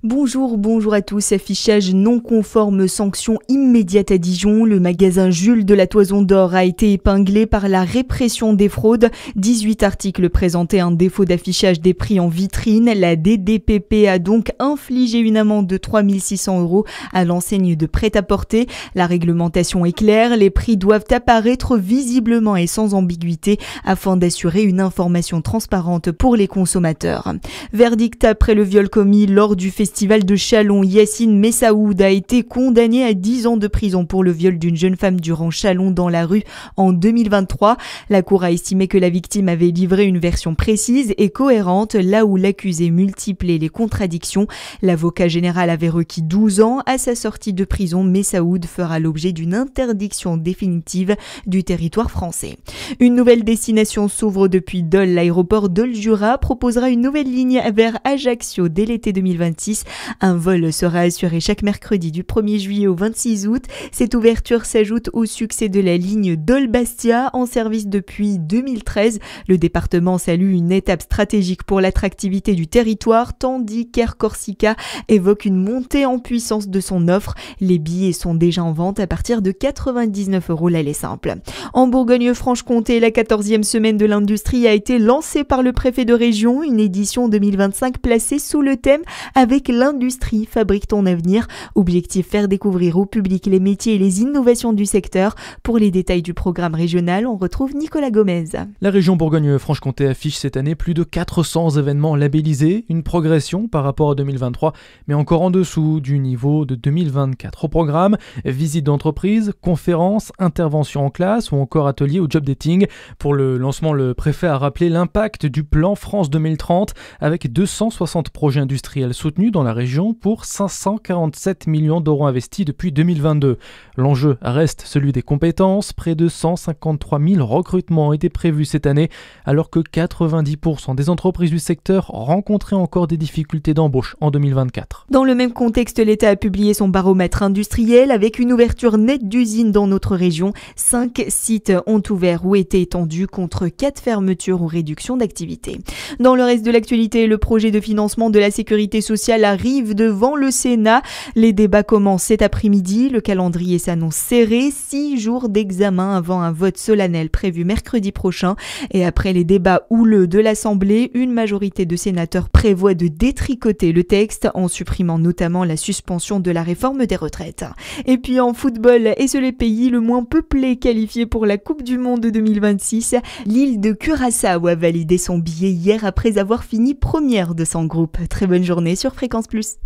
Bonjour à tous. Affichage non conforme, sanction immédiate à Dijon. Le magasin Jules de la Toison d'Or a été épinglé par la répression des fraudes. 18 articles présentaient un défaut d'affichage des prix en vitrine. La DDPP a donc infligé une amende de 3 600 € à l'enseigne de prêt-à-porter. La réglementation est claire, les prix doivent apparaître visiblement et sans ambiguïté afin d'assurer une information transparente pour les consommateurs. Verdict après le viol commis lors du festival de Châlons. Yassine Messaoud a été condamné à 10 ans de prison pour le viol d'une jeune femme durant Châlons dans la rue en 2023. La cour a estimé que la victime avait livré une version précise et cohérente là où l'accusé multipliait les contradictions. L'avocat général avait requis 12 ans. À sa sortie de prison, Messaoud fera l'objet d'une interdiction définitive du territoire français. Une nouvelle destination s'ouvre depuis Dole. L'aéroport Dole-Jura proposera une nouvelle ligne vers Ajaccio dès l'été 2026. Un vol sera assuré chaque mercredi du 1er juillet au 26 août. Cette ouverture s'ajoute au succès de la ligne Dole-Bastia en service depuis 2013. Le département salue une étape stratégique pour l'attractivité du territoire, tandis qu'Air Corsica évoque une montée en puissance de son offre. Les billets sont déjà en vente à partir de 99 € l'aller simple. En Bourgogne-Franche-Comté, la 14e semaine de l'industrie a été lancée par le préfet de région, une édition 2025 placée sous le thème « Avec l'industrie, fabrique ton avenir ». Objectif, faire découvrir au public les métiers et les innovations du secteur. Pour les détails du programme régional, on retrouve Nicolas Gomez. La région Bourgogne-Franche-Comté affiche cette année plus de 400 événements labellisés, une progression par rapport à 2023, mais encore en dessous du niveau de 2024. Au programme, visites d'entreprise, conférences, interventions en classe ou encore ateliers au job dating. Pour le lancement, le préfet a rappelé l'impact du plan France 2030 avec 260 projets industriels soutenus dans la région pour 547 millions € investis depuis 2022. L'enjeu reste celui des compétences. Près de 153 000 recrutements ont été prévus cette année, alors que 90% des entreprises du secteur rencontraient encore des difficultés d'embauche en 2024. Dans le même contexte, l'État a publié son baromètre industriel avec une ouverture nette d'usines dans notre région. 5 sites ont ouvert ou été étendus contre 4 fermetures ou réductions d'activité. Dans le reste de l'actualité, le projet de financement de la sécurité sociale arrive devant le Sénat. Les débats commencent cet après-midi. Le calendrier s'annonce serré. 6 jours d'examen avant un vote solennel prévu mercredi prochain. Et après les débats houleux de l'Assemblée, une majorité de sénateurs prévoit de détricoter le texte en supprimant notamment la suspension de la réforme des retraites. Et puis en football, et c'est le pays le moins peuplé qualifié pour la Coupe du Monde 2026, l'île de Curaçao a validé son billet hier après avoir fini première de son groupe. Très bonne journée sur Fréquence Plus.